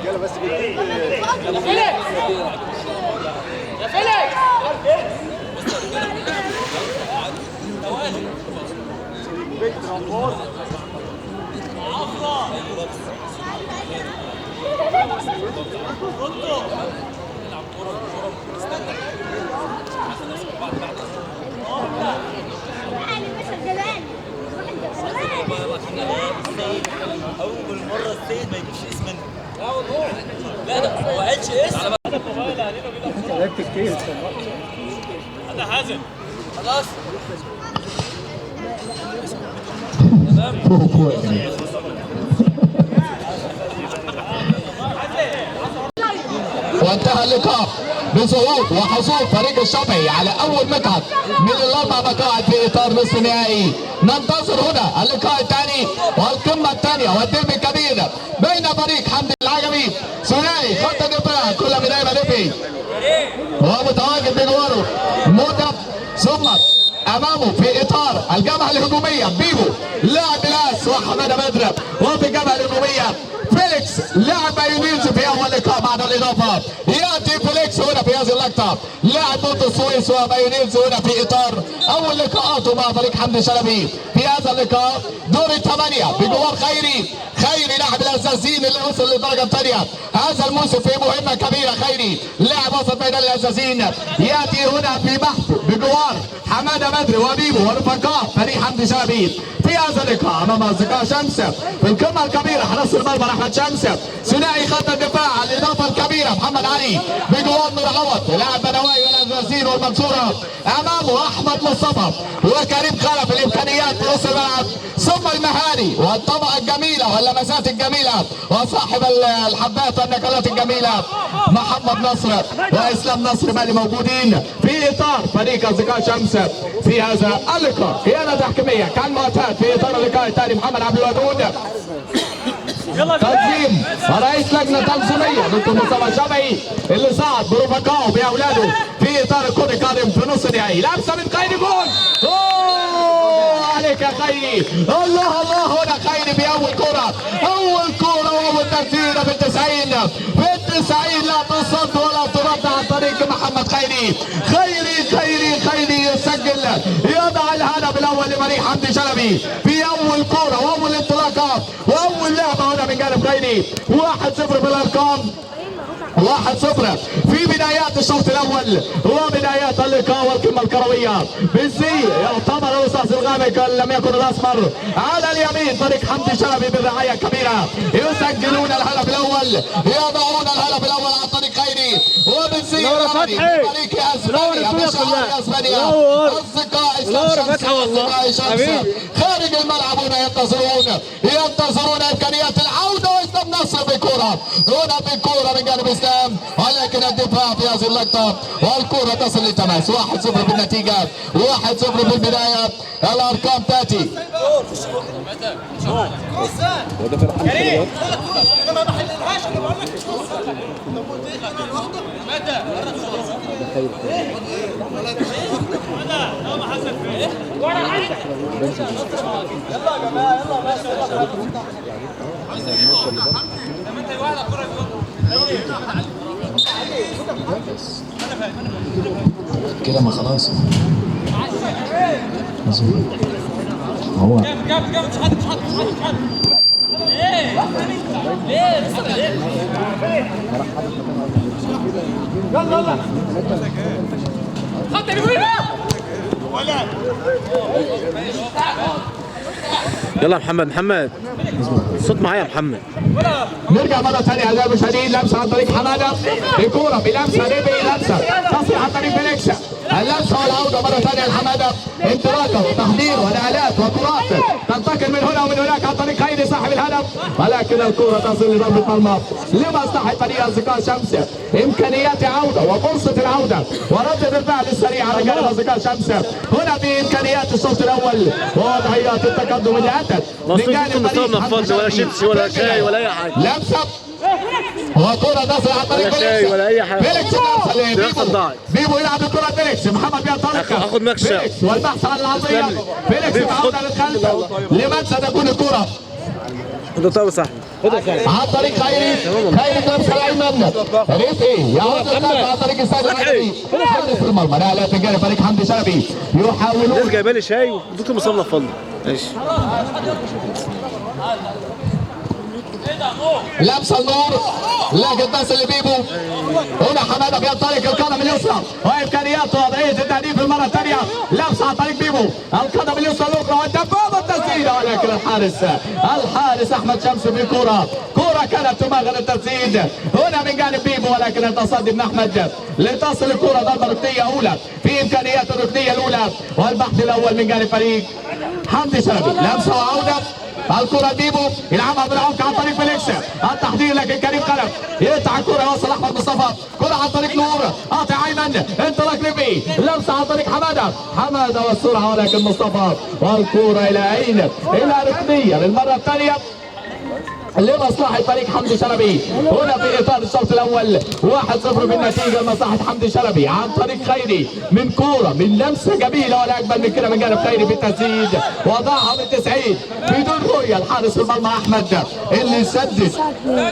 يلا بس يا فيليكس يا فيليكس اول مره السيد ما يجيبش اسم لا ده هو ما قالش اسم لعبت كتير هذا حازم خلاص وانتهى اللقاء بصعود وحصول فريق الشافعي على اول مقعد من الاربع مقاعد في اطار نصف النهائي. ننتظر هنا اللقاء الثاني والقمه الثانيه والديربي الكبير بين فريق حمدي العجمي ثنائي خط الدفاع كل من ايمن نفي ومتواجد بجواره مدرب ثم امامه في اطار الجبهه الهجوميه بيبو لاعب الاس وحماده بدر، وفي الجبهه الهجوميه فيليكس لاعب بايونيرز في اول لقاء بعد الاضافه. ياتي فيليكس هنا في هذه اللقطه لاعب بورتو السويس وبايونيرز هنا في اطار اول لقاءاته مع فريق حمدي شلبي في هذا اللقاء. دور الثمانيه بجوار خيري لاعب الاساسيين اللي وصل للدرجه الثانيه هذا الموسم في مهمه كبيره. خيري لاعب وسط ميدان الاساسيين ياتي هنا في بحث بجوار حماده بدر وبيبو ورفقاء فريق حمدي شلبي في هذا اللقاء امام اصدقاء شمس في القمه الكبيره. حرس المرمى احمد شمس ثنائي خط الدفاع الاضافه الكبيره محمد علي بجوار نور عوض لاعب بنواي والازازين والمنصوره امامه احمد مصطفى وكريم خلف الامكانيات في نص الملعب ثم المهاري والطبقه الجميله واللمسات الجميله وصاحب الحبات والنقلات الجميله محمد نصر واسلام نصر مالي موجودين في اطار فريق اصدقاء شمس في هذا اللقاء. قياده تحكيميه كان معتاد في اطار اللقاء الثاني محمد عبد الودود. تنظيم رئيس لجنه تنظيميه دكتور مصطفى شبعي اللي صعد برفقائه باولاده في اطار كره القدم في نص النهائي. لمسه من خيري جول. اوه عليك يا خيري. الله هنا خيري باول كره واول تمثيله في التسعين لا تصد ولا ترد عن طريق محمد خيري يسجل يضع الهدف الاول لفريق حمدي شلبي في اول كوره واول انطلاقه واول لعبه هنا من جانب خيري. 1-0 بالارقام 1-0 في بدايات الشوط الاول وبدايات اللقاء والقمه الكرويه. بالزي يعتبر الرصاص الغامق لم يكن الاسمر على اليمين فريق حمدي شلبي بالرعايه الكبيره يسجلون الهدف الاول يضعون الهدف الاول عن طريق خيري وبالزي فريق اسبانيا اصدقاء شمس خارج الملعب هنا ينتظرون امكانيات العوده واسلام نصر بالكره هنا بالكره من جانب اسلام ولكن الدفاع في هذه اللقطه والكره تصل للتماس. 1-0 بالنتيجه 1-0 في البدايه. الارقام تاتي كده ما خلاص هو يلا محمد الصوت معايا يا محمد. نرجع مرة ثانية أعزائي المشاهدين. لمسة عن طريق حمادة بكورة بلمسة لمسة تصل عن طريق فيليكس اللمسة والعودة مرة ثانية لحمادة انطلاقة وتحضير ونقلات وكرات تنتقل من هنا ومن هناك عن طريق خيري صاحب الهدف ولكن الكرة تصل لضربة مرمى لمصلحة فريق أصدقاء شمس. إمكانيات عودة وفرصة العودة وردة الفعل السريع على جانب أصدقاء شمس هنا بإمكانيات الشوط الأول ووضعيات التقدم اللي أتت من جانب فريق ولا شيبسي ولا شاي ولا أي حاجة. لمسة وكرة تصل عن طريق فيليكس ولا أي حاجة. فيليكس بيبو يلعب الكرة فيليكس محمد بينطلق اخد مكشف فيليكس والبحث عن العرضية فيليكس بعودة للخلف لمن ستكون الكرة ده طب صح. خد يا صاحبي. عن طريق خيري بنفس الايمن رفقي يعود للخلف عن طريق السيد العجمي حارس المرمى لا تجاري فريق حمدي شلبي يحاولون. الناس جايبه لي شاي ودكتور مصنف فضل. ماشي. لمسه النور لكن بس اللي بيبو هنا حماده بينطلق القدم اليسرى وامكانيات وضعيه التهديف المره الثانيه لمسه عن طريق بيبو القدم اليسرى الاخرى والدبابه التسديده ولكن الحارس احمد شمس في كره كانت تماغل التسديد هنا من جانب بيبو ولكن التصدي من احمد لتصل الكره ضربه ركنيه اولى في امكانيات الركنيه الاولى والبحث الاول من جانب فريق حمدي شلبي لمسه وعوده الكرة بيبو يلعبها بالعمق عن طريق فيليكس التحضير لكن كريم قلم يقطع الكرة يوصل احمد مصطفى كرة عن طريق نور قاطع ايمن انطلاق ليبي لمسة عن طريق حمادة والسرعة ولكن مصطفى والكرة الى اين؟ الى ركنية للمرة الثانية لمصلحة فريق حمدي شلبي هنا في اطار الشوط الاول 1-0 بالنتيجة لمصلحة حمدي شلبي عن طريق خيري من كورة من لمسة جميلة ولا اجمل من كده من جانب خيري بالتسديد وضعها بالتسعيد بدون رؤية الحارس المرمى احمد اللي سدد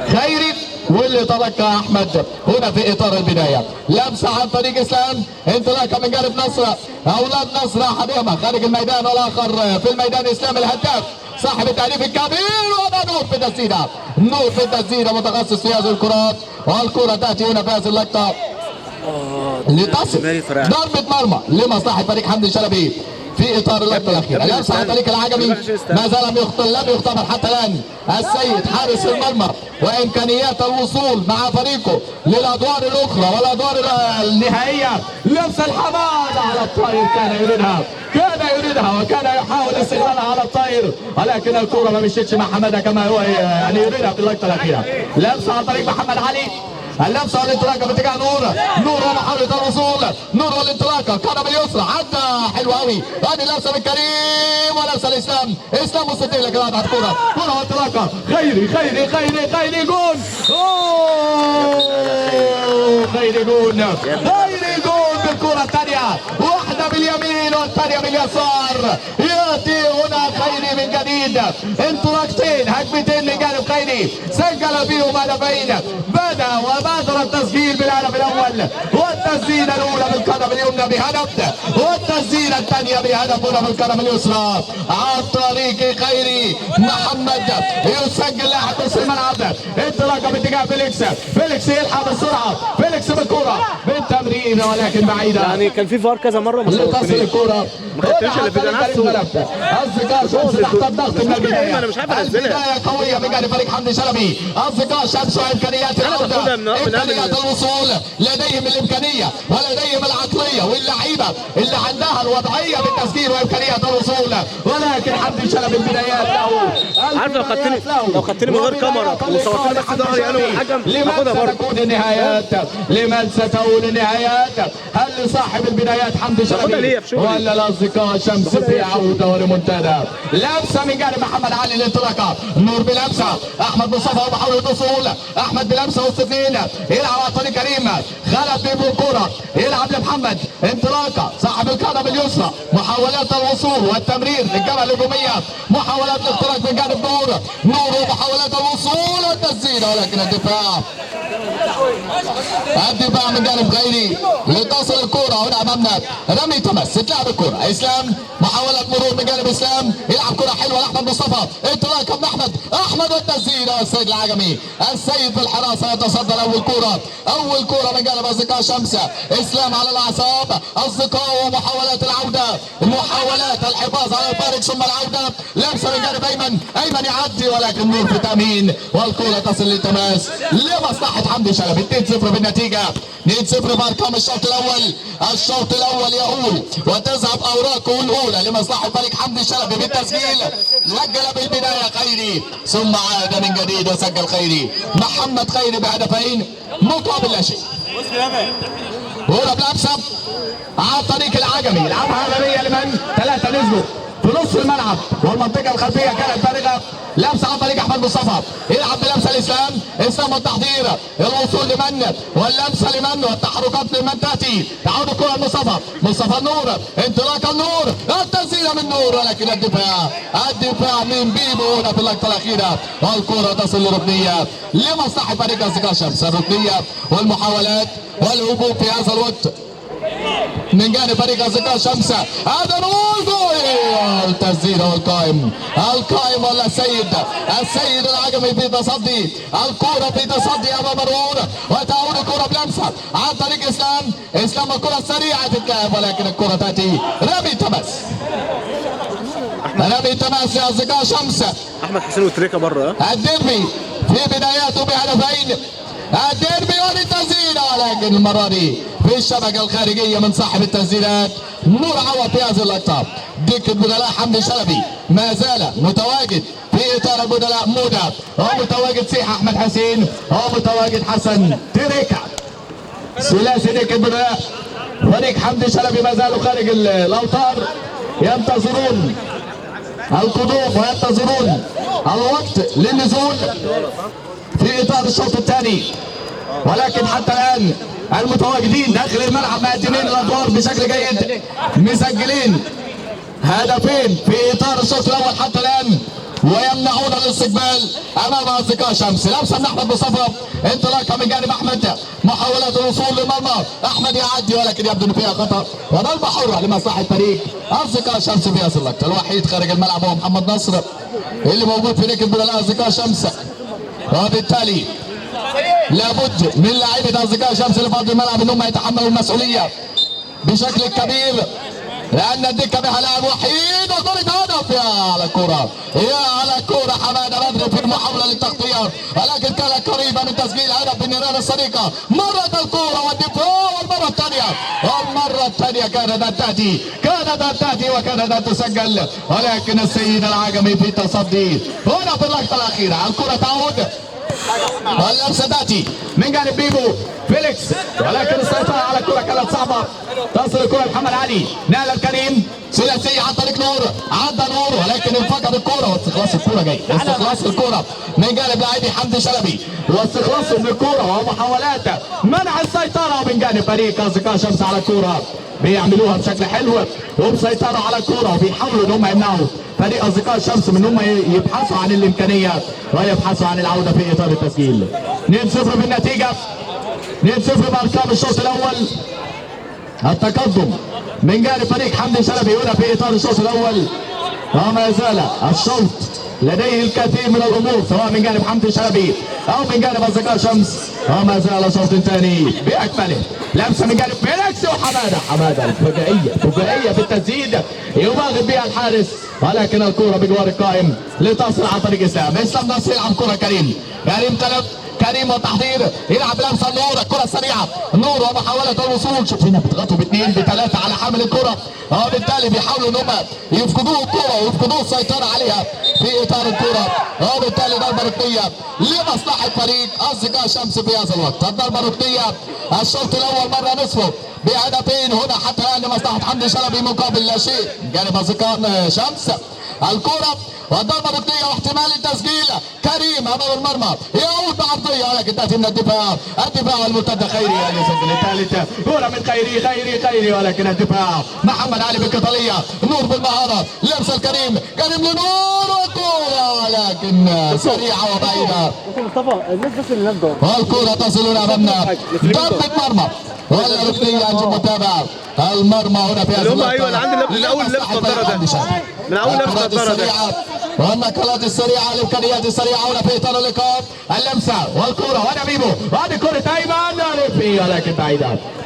خيري واللي تلقى احمد هنا في اطار البداية لمسة عن طريق اسلام انطلاقة من جانب نصر اولاد نصر احدهما خارج الميدان والاخر في الميدان اسلام الهداف صاحب التهديف الكبير وده نور في التسديده نور في التسديده متخصص في هذه الكرات والكره تاتي هنا في هذه اللقطه لتصل ضربه مرمى لمصلحه فريق حمدي شلبي في اطار اللقطه الاخيره لمسه عن طريق العجمي ما زال لم يختبر حتى الان السيد حارس المرمى وامكانيات الوصول مع فريقه للادوار الاخرى والادوار النهائيه لمسه الحماده على الطاير كان يريدها وكان يحاول استغلالها على الطاير ولكن الكره ما مشيتش مع حماده كما هو يعني يريدها في اللقطه الاخيره لمسه عن طريق محمد علي اللمسه والانطلاقه باتجاه نور ومحاولة الوصول نور والانطلاقه القدم اليسرى عدى حلوه قوي هذه لمسه من كريم ولمسه اسلام مستطيل لكن قطعت كره وانطلاقه خيري جول خيري جول بالكره الثانيه واحده باليمين والثانيه باليسار ياتي هنا خيري من جديد انطلاقتين هجمتين من جانب خيري سجل فيهم هدفين بادر التسجيل بالهدف الاول والتسديده الاولى بالقدم اليمنى بهدف والتسديده الثانيه بهدف هنا بالقدم اليسرى عن طريق خيري محمد يسجل لاعب نص الملعب انطلاقه باتجاه فيليكس يلحق بسرعه فيليكس بالكره بالتمرير ولكن بعيده يعني كان في فار كذا مره ما تصل الكره ما خدتش اللي في نفسه اصدقاء شمس تحت الضغط من البدايه انا مش عارف انزلها بدايه قويه من جانب فريق حمدي شلبي اصدقاء شمس وامكانيات العوده امكانيات الوصول لديهم الامكانيه ولديهم العقليه واللعيبه اللي عندها الوضعيه بالتسجيل وامكانيات الوصول ولكن حمدي شلبي البدايات له عارف لو خدتني من غير كاميرا وصورتني بس ظهري انا والحكم هاخدها برضه تكون النهايات لمن ستكون النهايات هل لصاحب البدايات حمدي شلبي ولا الاصدقاء شمس في عوده وريمونتادا لمسه من جانب محمد علي الانطلاقه نور بلمسه احمد مصطفى ومحاوله الوصول احمد بلمسه وسط اثنين يلعب على طريق كريم خلف بيبو الكره يلعب لمحمد انطلاقه صاحب القدم اليسرى محاولات الوصول والتمرير للجبهه الهجوميه محاولات الاختراق من جانب نور ومحاولات الوصول والتسديده ولكن الدفاع من جانب غيري لتصل الكرة هنا امامنا رمي تمس تلعب الكرة اسلام محاولة مرور من جانب اسلام يلعب كرة حلوة لاحمد مصطفى انطلاقة من احمد والتسديدة السيد العجمي السيد في الحراسة يتصدى اول كرة من جانب اصدقاء شمسة اسلام على الاعصاب اصدقاء ومحاولات العودة محاولات الحفاظ على الفارق ثم العودة لمسة من جانب ايمن يعدي ولكن نور في تامين والكرة تصل للتماس لمصلحة حمدي شلبي 2-0 بالنتيجة 2-0 بارقام الشوط الاول يؤول وتذهب اوراقه الاولى لمصلحة فريق حمدي شلبي بالتسجيل سجل بالبداية خيري ثم عاد من جديد وسجل خيري محمد خيري بهدفين مقابل لا شيء هنا بلمسة عن طريق العجمي يلعبها امامية لمن 3 نزلوا في نص الملعب والمنطقه الخلفيه كانت فارغه. لمسه عن طريق احمد مصطفى، يلعب بلمسه الاسلام، اسلام التحضير، الوصول لمن واللمسه لمن والتحركات لمن تاتي. تعود الكره لمصطفى، مصطفى النور، انطلاق النور، التسديده من نور، ولكن الدفاع من بيبو هنا في اللقطه الاخيره، والكره تصل لركنيه لمصلحه فريق اصدقاء شمس. الركنيه والمحاولات والهجوم في هذا الوقت من جانب فريق اصدقاء شمس. هذا نور جول، التسديده والقائم ولا السيد العجمي في تصدي الكره، في تصدي امام مروان، وتعود الكره بلمسه عن طريق اسلام الكره السريعه تتلعب، ولكن الكره تاتي رمي تماس لاصدقاء شمس. احمد حسين وتريكا بره. الديربي في بداياته بهدفين، الديربي والتسديده، ولكن المره دي في الشبكه الخارجيه من صاحب التسديدات نور عوض في هذه اللقطه. دكه بدلاء حمدي شلبي ما زال متواجد في اطار البدلاء، مودا ومتواجد سيح احمد حسين ومتواجد حسن تريكا. ثلاثي دكه بدلاء فريق حمدي شلبي ما زالوا خارج الاوتار، ينتظرون القدوم وينتظرون الوقت للنزول في اطار الشوط الثاني، ولكن حتى الان المتواجدين داخل الملعب مقدمين الادوار بشكل جيد، مسجلين هدفين في اطار الشوط الاول حتى الان، ويمنعون الاستقبال امام اصدقاء شمس. لمسه من احمد مصطفى، انطلاقه من جانب احمد، محاولات الوصول للمرمى، احمد يعدي ولكن يبدو ان فيها خطا، وضربه حره لمصلحه فريق اصدقاء شمس في هذه اللقطه. الوحيد خارج الملعب هو محمد نصر اللي موجود في نكل بدلاء اصدقاء شمس، وبالتالي لابد من لاعيبه اصدقاء شمس اللي في ارض الملعب انهم يتحملوا المسؤوليه بشكل كبير، لان الدكه بها لاعب وحيد، وضرب هدف. يا على الكره، حماده بدر في المحاوله للتغطيه، ولكن كان قريبا من تسجيل هدف بالنيران الصديقه. مرت الكره والدفاع، والمره الثانيه كانت ان تاتي وكانت ان تسجل، ولكن السيد العجمي في تصدي هنا في اللقطه الاخيره. الكره تعود واللمسه تاتي من جانب بيبو فيليكس، ولكن السيطره على الكره كانت صعبه. تصل الكره محمد علي، نال الكريم، ثلاثيه عن طريق نور، عدى نور ولكن انفقد الكره، واستخلاص الكره جاي، استخلاص الكره من جانب لاعبي حمدي شلبي، واستخلاص من الكره ومحاولات منع السيطره من جانب فريق اصدقاء شمس على الكره. بيعملوها بشكل حلو وبسيطره على الكره، وبيحاولوا ان هم يمنعوا فريق اصدقاء الشمس من هم يبحثوا عن الامكانيات ويبحثوا عن العوده في اطار التسجيل. 2-0 في النتيجه، 2-0 بارقام الشوط الاول. التقدم من جانب فريق حمدي شلبي هنا في اطار الشوط الاول، وما زال الشوط لديه الكثير من الامور سواء من جانب حمدي شلبي او من جانب اصدقاء شمس، وما زال شوط ثاني باكمله. لمسه من جانب فيليكس وحماده فجائيه في التسديد يباغت بها الحارس، ولكن الكره بجوار القائم لتصل عن طريق اسلام نصر، يلعب كره كريم تلف، كريم وتحضير، يلعب لمسه نور، الكره السريعه نور ومحاوله الوصول. شوف هنا بيضغطوا باثنين بثلاثه على حامل الكره، وبالتالي بيحاولوا ان هم يفقدوا الكره ويفقدوا السيطره عليها في اطار الكره، وبالتالي ضربه ركنيه لمصلحه فريق اصدقاء شمس في هذا الوقت. الضربه الركنيه الشوط الاول مره نصفه بهدفين هنا حتى الان لمصلحه حمدي شلبي مقابل لا شيء جانب اصدقاء شمس. الكره والضربه الركنيه واحتمال التسجيل، كريم امام المرمى يعود بعرضيه، ولكن تاتي من الدفاع والمرتده خيري يسجل الثالث، كره من خيري ولكن الدفاع محمد علي بالقتاليه، نور بالمهاره، لمسه الكريم لنور، والكره ولكن سريعه وبعيده. مصطفى الناس بس اللي نازله، والكره تصل هنا امامنا، ضربه مرمى ولا ركنيه انجم متابعه. المرمى هنا في هذا اللي ايوه اللي عند من اول لمسه الطرد ده، من اول لمسه الطرد ده، والنقلات السريعه، الامكانيات السريعه هنا في اطار اللقاء. اللمسه والكره وهنا بيبو، وهذه كره ايمن رفي ولكن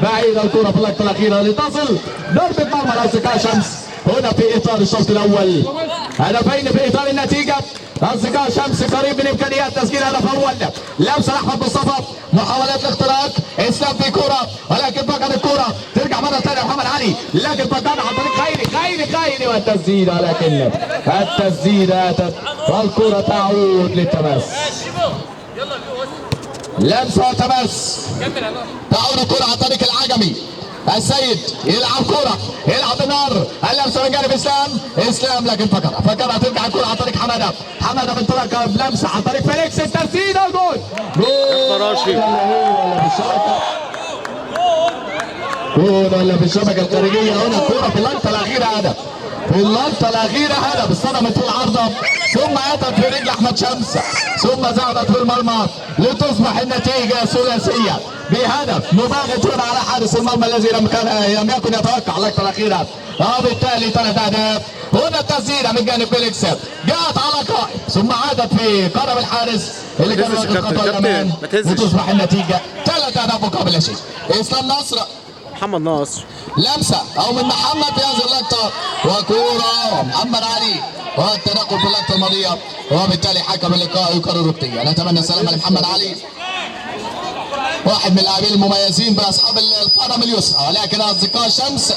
بعيده الكره في اللقطه الاخيره لتصل ضربه مرمى لاصدقاء شمس هنا في اطار الشوط الاول. هدفين في اطار النتيجه، اصدقاء شمس قريب من امكانيات تسجيل هدف اول. لمسه لاحمد مصطفى، محاولات الاختراق، اسلام في كره ولكن فقد الكره، ترجع مره ثانيه محمد علي لكن فقدها عن طريق خيري والتسديده، ولكن التسديده والكره تعود للتماس. لمسه وتماس، تعود الكره عن طريق العجمي، السيد يلعب كرة، يلعب بالنار، اللمسة من جانب اسلام لكن فكر ترجع الكرة عن طريق حمادة بانطلاقة بلمسة عن طريق فيليكس، التسديد جول فراشي كرة اللي في الشبكة الخارجية هنا، كرة في اللقطة الأخيرة هدف، في اللقطة الأخيرة هدف، اصطدمت في العارضة ثم أتت في رجل أحمد شمس ثم ذهبت في المرمى لتصبح النتيجة ثلاثية بهدف مباغت هنا على حارس المرمى الذي لم يكن يتوقع اللقطة الأخيرة، وبالتالي 3 أهداف. هنا التسديدة من جانب فيليكس جاءت على قائم ثم عادت في قدم الحارس اللي كان واخد خطوة الأمان وتصبح النتيجة 3 أهداف مقابل لا شيء. إسلام نصر، محمد ناصر، لمسه او من محمد في هذه اللقطه وكوره محمد علي والتنقل في اللقطه الماضيه، وبالتالي حكم اللقاء يقرر ركنيه. نتمنى السلامه لمحمد علي، واحد من اللاعبين المميزين باصحاب القدم اليسرى، ولكن اصدقاء شمس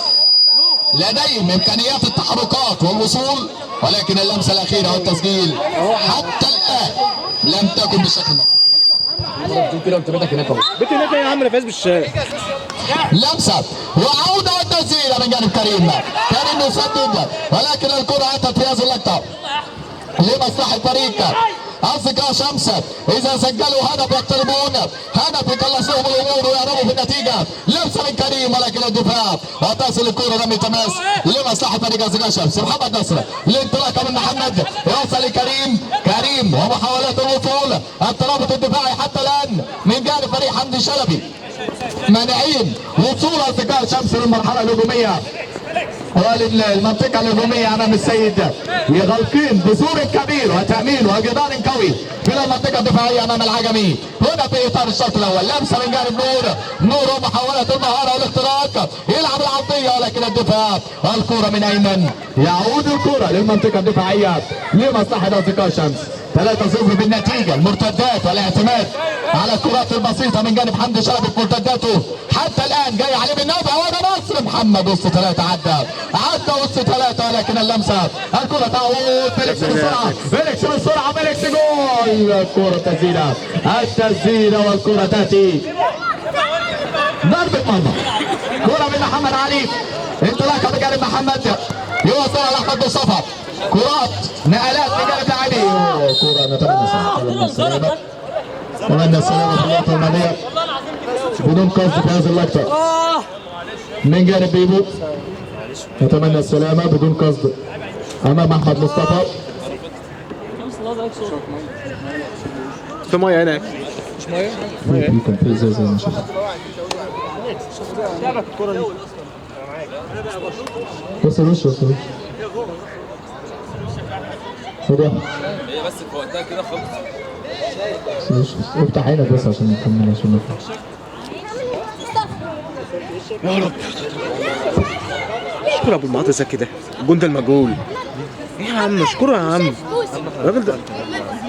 لديهم امكانيات التحركات والوصول، ولكن اللمسه الاخيره والتسجيل حتى الان لم تكن بالشكل ده. بيت هناك يا عم، انا فايز بالشارع. لمسه وعوده والتسديده من جانب كريم يسدد، ولكن الكره اتت في هذه اللقطه لمصلحه فريق اصدقاء شمس. اذا سجلوا هدف يقتربون هدف يخلصوهم الامور ويهربوا في النتيجه. لمسه من كريم ولكن الدفاع وتصل الكره رمي تماس لمصلحه فريق اصدقاء شمس. محمد نصر الانطلاقه من محمد يوصل لكريم ومحاولات الوصول، الترابط الدفاعي حتى الان من جانب فريق حمدي شلبي، مانعين وصول اصدقاء شمس للمرحله الهجوميه وللمنطقه الهجوميه امام السيد، يغلقين بسور كبير وتامين وجدار قوي في المنطقه الدفاعيه امام العجمي. هنا في اطار الشوط الاول لمسه من جانب نور ومحاوله المهاره والاختراق، يلعب العرضيه ولكن الدفاع والكره من ايمن، يعود الكره للمنطقه الدفاعيه لمصلحه اصدقاء شمس. 3-0 بالنتيجه. المرتدات والاعتماد على الكرات البسيطه من جانب حمدي شلبي في مرتداته حتى الان جاي عليه بالنفع، وهذا نصر محمد وسط 3 عدى وسط 3، ولكن اللمسه الكره تعود فيليكس بسرعه، فيليكس جول. الكره التسديده والكره تاتي ضربه مرمى، كره من محمد علي، انطلاقه بجانب محمد يوصلها لاحمد مصطفى، كرات نقلات من جانب لاعبي، كره نتمنى السلامه في اللقطه الماضيه بدون قصد في هذه اللقطه من جانب بيبو، نتمنى السلامه بدون قصد امام احمد مصطفى. في ميه هناك، مش ميه؟ يمكن في ازازه مش بص الوش هي بس في وقتها كده خلص. افتح عينك بس عشان نكمل عشان نفهم. يا رب اشكر ابو المعاطي زكي ده، الجون ده المجهول. ايه يا عم اشكره يا عم، الراجل ده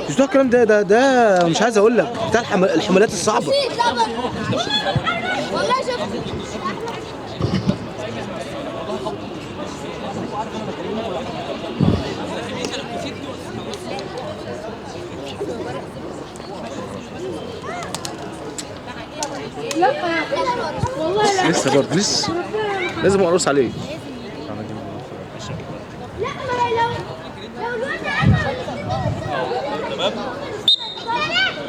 مش ده الكلام ده مش عايز اقول لك بتاع الحملات الصعبه. والله شفت لا والله لا لسه برضه لسه لازم اقرص عليه. لا لو تمام.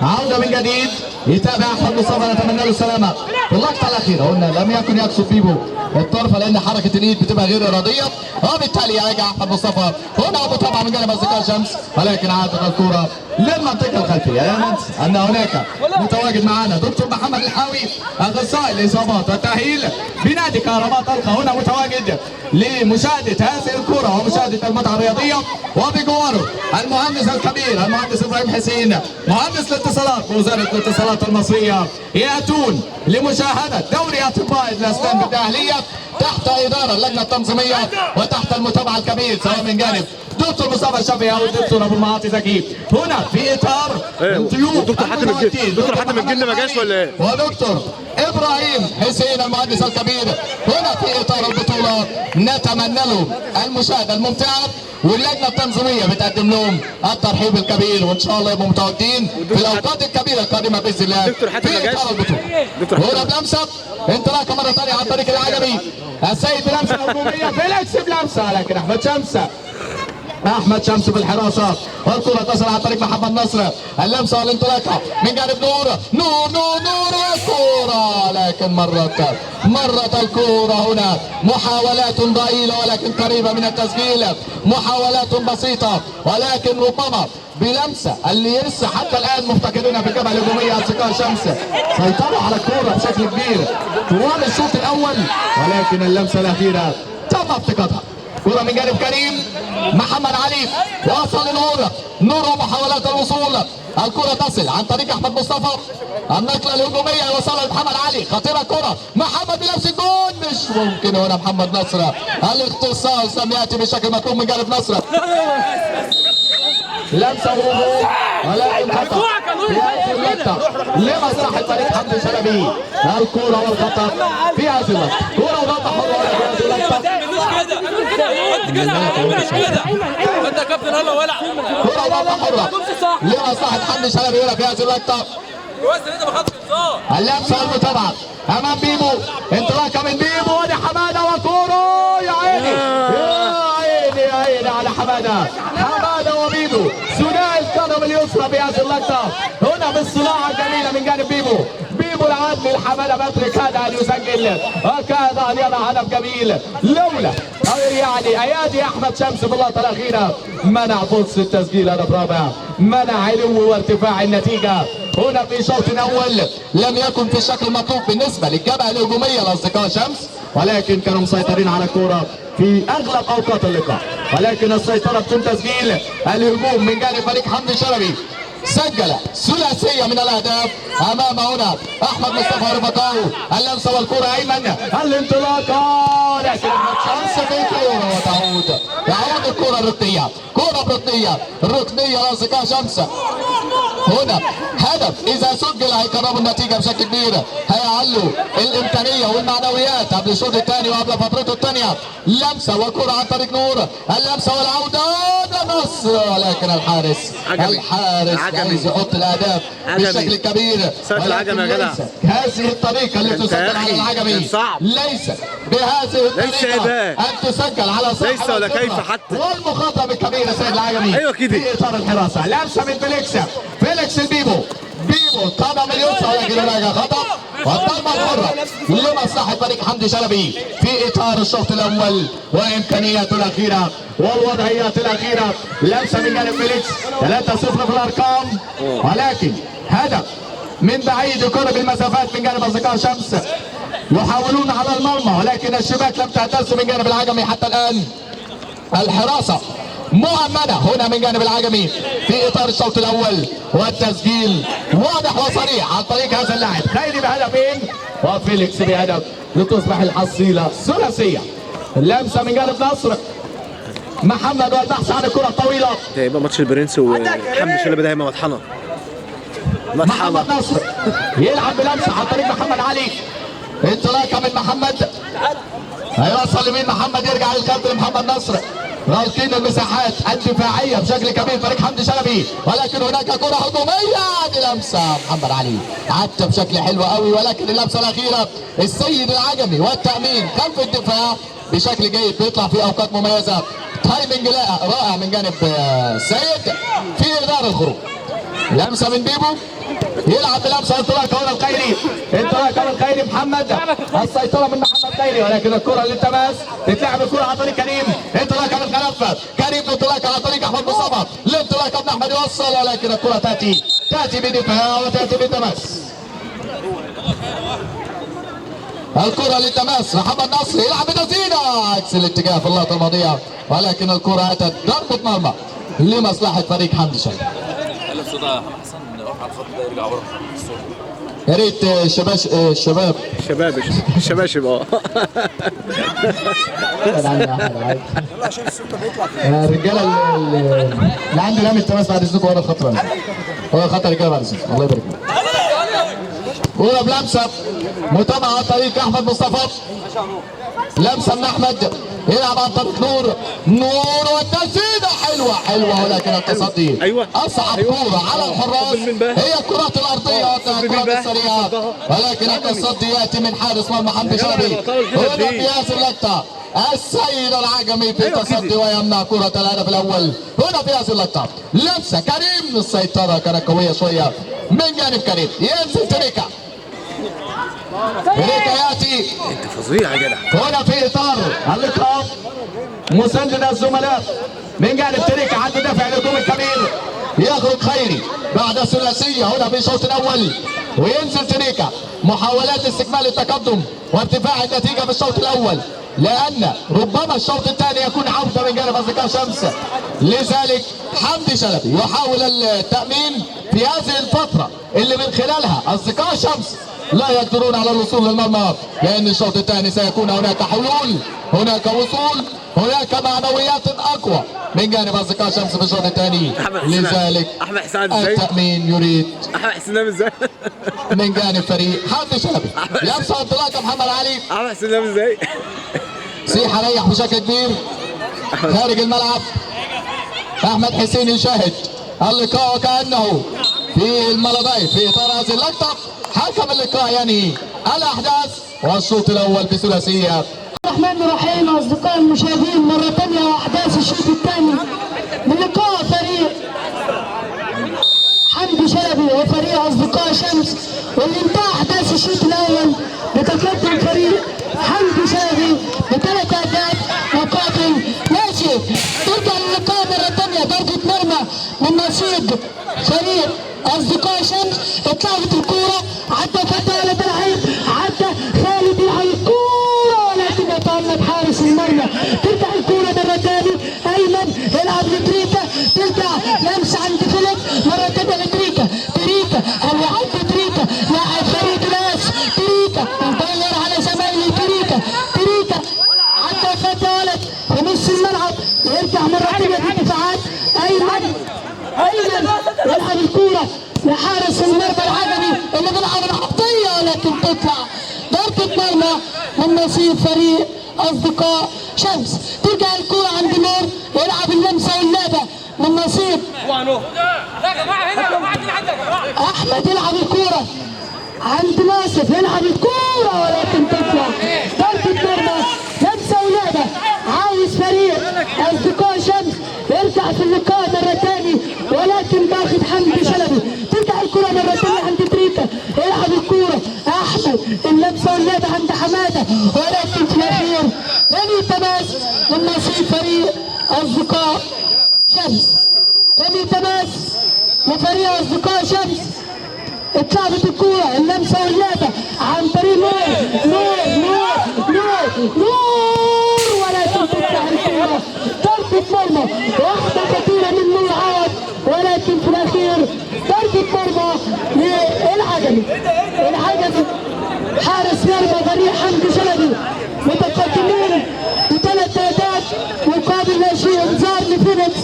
عودة من جديد يتابع احمد مصطفى، نتمنى له السلامة في اللقطة الأخيرة. قلنا لم يكن يقصد بيبو الطرفة لأن حركة الإيد بتبقى غير إرادية، وبالتالي يرجع احمد مصطفى هنا متابعة من جانب أصدقاء شمس، ولكن عادت الكرة للمنطقة الخلفية. لا ننسى أن هناك متواجد معنا دكتور محمد الحاوي أخصائي الإصابات والتأهيل بنادي كهرباء طلقة، هنا متواجد لمشاهدة هذه الكرة ومشاهدة المتعة الرياضية، وبجواره المهندس الكبير المهندس إبراهيم حسين مهندس الاتصالات بوزارة الاتصالات المصرية، يأتون لمشاهدة دوري أطباء الأسنان بالأهلية تحت إدارة اللجنة التنظيمية وتحت المتابعة الكبير سواء من جانب دكتور مصطفى شفيع والدكتور ابو المعاطي زكي هنا في اطار ضيوف دكتور حاتم الجن، دكتور حاتم الجن ما جاش ولا ايه؟ ودكتور ابراهيم حسين المهندس الكبير هنا في اطار البطوله. نتمنى له المشاهده الممتعه واللجنه التنظيميه بتقدم لهم الترحيب الكبير وان شاء الله يبقوا متواجدين في الاوقات الكبيره القادمه باذن الله. دكتور حاتم ما في جاش. اطار البطوله هنا بلمسه انطلاقه مره ثانيه عن طريق العجمي السيد بلمسه الهجوميه فيليكس بلمسه لكن احمد شمس في الحراسه والكره تصل عن طريق محمد نصر. اللمسه والانطلاقه من جانب نور الكره لكن مرت الكره هنا. محاولات ضئيله ولكن قريبه من التسجيل، محاولات بسيطه ولكن ربما بلمسه اللي لسه حتى الان مفتقدينها في الجبهه الهجوميه اصدقاء شمس سيطروا على الكره بشكل كبير طوال الشوط الاول ولكن اللمسه الاخيره تم افتقادها. كرة من جانب كريم محمد علي وصل لنور ومحاولات الوصول. الكرة تصل عن طريق احمد مصطفى النقلة الهجومية وصلها لمحمد علي خطيرة كرة محمد بنفس الجول مش ممكن هنا محمد نصر الاختصاص لم يأتي بشكل مطلوب من جانب نصر. لمسة وهجوم ولكن خطأ في هذه اللقطة لمصلحة فريق حمدي شلبي. الكرة والخطأ في هذه اللقطة كرة وضربة حرة في هذه اللقطة. انت كابتن هلا ولا كرة وضربة حرة لمصلحة حمدي شلبي هنا في هذه اللقطة. اللمسة والمتابعة أمام بيبو انطلاقة من بيبو ودي حمادة وكورة يا عيني يا عيني على حمادة وبيبو ثنائي القدم اليسرى في هذه اللقطة هنا بالصناعة الجميلة من جانب بيبو العدل لحمادة بدر كاد أن يسجل وكاد أن يضع هدف جميل لولا يعني أيادي أحمد شمس في اللقطة الأخيرة منع فرصة تسجيل هدف رابع، منع علو وارتفاع النتيجة. هنا في شوط أول لم يكن في الشكل المطلوب بالنسبة للجبهة الهجومية لأصدقاء شمس ولكن كانوا مسيطرين على الكرة في أغلب أوقات اللقاء ولكن السيطرة بدون تسجيل. الهجوم من جانب فريق حمدي شلبي سجل ثلاثية من الأهداف أمام هنا أحمد مصطفى رفقاو. اللمسة والكرة أيمن الانطلاقة لكن أحمد شمس في كرة وتعود الكرة الركنية ركنية لأصدقاء شمس. هنا هدف إذا سجل هيقربوا النتيجة بشكل كبير، هيعلوا الإمكانية والمعنويات قبل الشوط الثاني وقبل فترته الثانية. لمسة وكرة عن طريق نور اللمسة والعودة نصر ولكن الحارس عايز يحط الأهداف بشكل كبير العجمي يا جدع. هذه الطريقة اللي تسجل على العجمي ليس بهذه الطريقة أن تسجل على صاحب ليس ولا كيف حتى والمخاطرة الكبيرة سيد العجمي. ايوه كده في إطار الحراسة لمسة من فيليكس البيبو قدم اليسرى ولكن هناك خطأ والضربة الحرة لمصلحة فريق حمدي شلبي في إطار الشوط الأول وإمكانياته الأخيرة والوضعيات الأخيرة. لمسة من جانب فيليكس 3-0 في الأرقام ولكن هدف من بعيد كرة بالمسافات من جانب أصدقاء شمس يحاولون على المرمى ولكن الشباك لم تهتز من جانب العجمي حتى الآن. الحراسة مؤمنة هنا من جانب العجمي في اطار الشوط الاول والتسجيل واضح وصريح عن طريق هذا اللاعب خيري بهدفين وفيليكس بهدف لتصبح الحصيلة ثلاثية. لمسة من جانب نصر محمد والبحث عن الكرة الطويلة. ده يبقى ماتش البرنس وحمدي شلبي ده هيبقى مطحنة. محمد نصر يلعب بلمسة عن طريق محمد علي انطلاقة من محمد هيوصل لمين محمد يرجع للخلف لمحمد نصر غالقين المساحات الدفاعيه بشكل كبير فريق حمدي شلبي ولكن هناك كره هجوميه دي لمسه محمد علي عدت بشكل حلو قوي ولكن اللمسه الاخيره السيد العجمي والتامين خلف الدفاع بشكل جيد بيطلع في اوقات مميزه. تايمنج رائع من جانب سيد في اداره الخروج. لمسه من بيبو يلعب بلمسه انطلاقه هنا الخيري انطلاقه من الخيري محمد السيطره من محمد خيري ولكن الكره للتماس تتلعب الكره عن طريق كريم انطلاقه من خلف كريم انطلاقه عن طريق احمد مصطفى الانطلاقه من احمد يوصل ولكن الكره تاتي بدفاع وتاتي بالتماس. الكره للتماس محمد نصر يلعب بتسديده عكس الاتجاه في اللقطه الماضيه ولكن الكره اتت ضربه مرمى لمصلحه فريق حمدي شلبي. يا ريت الشباب الشباشب الرجاله اللي عنده لام التماس بعد اذنكم ورا الخطر، ورا خطر الرجاله بعد اذنكم، الله يبارك فيك. كوره بلمسه متابعه عن طريق احمد مصطفى، لمسه من احمد يلعب عن طريق نور والتسديده حلوه ولكن التصدي اصعب كوره على الحراس هي الكرات الارضيه والكرات السريعه، ولكن التصدي ياتي من حارس مرمى حمدي شلبي. هنا في هذه اللقطه السيد العجمي في التصدي ويمنع كره الهدف الاول. هنا في هذه اللقطه لمسه كريم، السيطره كانت قويه شويه من جانب كريم، ينزل تريكا ياتي انت فظيع يا جدع. هنا في اطار اللقاء مسدد الزملاء من جانب تريكا، عنده دافع الهجوم الكبير، يخرج خيري بعد ثلاثيه هنا في الشوط الاول وينزل تريكا. محاولات استكمال التقدم وارتفاع النتيجه في الشوط الاول، لان ربما الشوط الثاني يكون عوده من جانب اصدقاء شمس. لذلك حمدي شلبي يحاول التامين في هذه الفتره اللي من خلالها اصدقاء شمس لا يقدرون على الوصول للمرمى، لان الشوط الثاني سيكون هناك حلول، هناك وصول، هناك معنويات اقوى من جانب اصدقاء شمس في الشوط الثاني. لذلك احمد حسام ازاي؟ التامين يريد احمد حسام ازاي؟ من جانب فريق حمدي شلبي. لمسه انطلاقه محمد علي، احمد حسام ازاي؟ سيحه ريح بشكل كبير خارج الملعب. احمد حسين يشاهد اللقاء وكانه في المالديف في اطار هذه اللقطه. حكم اللقاء ينهي الاحداث والشوط الاول بثلاثيه. الرحمن الرحيم. اصدقائي المشاهدين، مره ثانيه احداث الشوط الثاني من لقاء فريق حمدي شلبي وفريق اصدقاء شمس، واللي انتهى احداث الشوط الاول بتقدم فريق حمدي شلبي بثلاث اهداف مقابل ماشي. ترجع اللقاء مره ثانيه ضربه مرمى من نصيب فريق اصدقاء شمس. اتلعبت الكوره، عدى فتى ولد العيب، عدى خالد يلعب الكوره ولكن يتألق حارس المرمى. ترجع الكوره مره ثانيه، ايمن يلعب لتريكا، ترجع لمسه عند فيليكس مره ثانيه لتريكا، هل يعدي تريكا لاعب فريق ناس، تريكا يدور على زمايله، تريكا عدى فتى ولد في نص الملعب، يرجع مره ثانيه في الدفاعات، ايمن يلعب الكوره لحارس المرمى العجمي اللي بيلعب العرضيه ولكن تطلع ضربه مرمى من نصيب فريق اصدقاء شمس. ترجع الكوره عند نور، يلعب اللمسه واللعبه من نصيب احمد، يلعب الكوره عند ناصف، يلعب الكوره ولكن تطلع ضربه مرمى، لمسه ولعبه. عاوز فريق اصدقاء شمس يرجع في اللقاء مره ثانيه ولكن باخد حمدي شلبي. ترجع الكره مره ثانيه عند تريكا، يلعب الكوره احمد، اللمسه واللعبه عند حماده ولكن في الاخير رمي تماس من نصيب فريق اصدقاء شمس. رمي تماس لفريق اصدقاء شمس. اتلعبت الكوره، اللمسه واللعبه عن طريق نور ولكن تطلع الكوره ضربه مرمى واحده خطيره من نور عوض، ولكن في الاخير ضربه مرمى للعجمي. حارس مرمى فريق حمدي شلبي متقدمين بثلاث اهداف مقابل لا شيء. انذار لفينيكس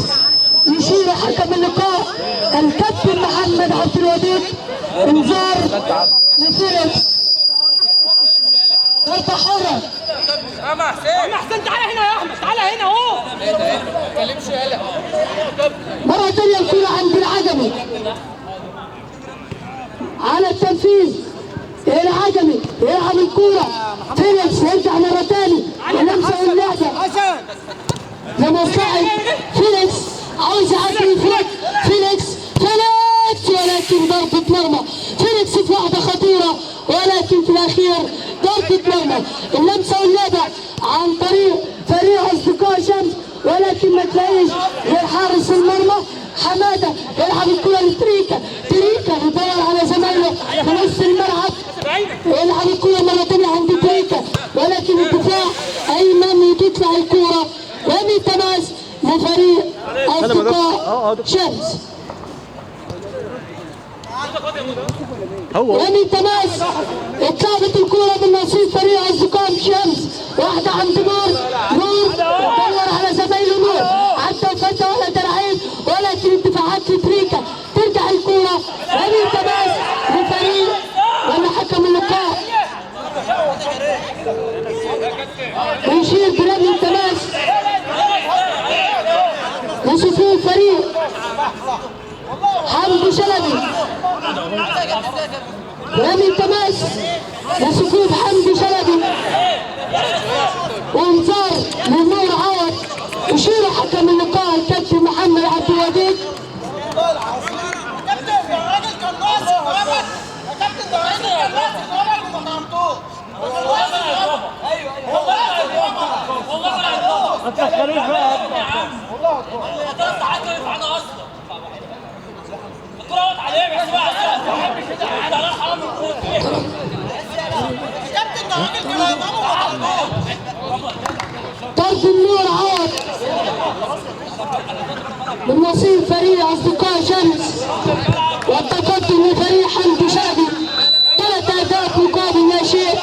يشير حكم اللقاء الكابتن محمد عبد الوديد، انذار لفينيكس، ضربة حرة. احسن تعالى هنا يا احمد، تعالى هنا اهو. مرة ثانية الكرة عند العجمي على التنفيذ. العجمي يلعب الكرة، فينيكس يرجع مرة ثانية، اللمسة واللعبة لمصلحة فينيكس، عاوز يعدي فينيكس ولكن ضربة مرمى. فينيكس في واحدة خطيرة ولكن في الأخير ضربة مرمى. اللمسة واللعبة عن طريق فريق أصدقاء شمس ولكن ما تلاقيش غير حارس المرمى حمادة، يلعب الكرة لتريكا، يدور على زمايله في نص الملعب، يلعب الكرة مرة ثانية عند تريكا ولكن الدفاع أيمن تطلع الكرة. رمي تماس لفريق أصدقاء شمس. رمي تماس، اتلعبت الكورة من نصيب فريق أصدقاء شمس، واحدة عند نور دور على زمايله نور، عدى وفتى ولا تلعيب ولا دفاعات لتريكا، ترجع الكورة رمي تماس لفريق ولا حكم اللقاء ويشير برمي التماس لصفوف فريق حمدي شلبي. رمي التماس لصفوف حمدي شلبي وانذار لنور عوض، يشير حكم اللقاء الكابتن محمد عبد الوديد. طرد النور عوض من نصيب فريق اصدقاء شمس، والتقدم لفريق حمدي شلبي 3 اهداف مقابل لا شيء.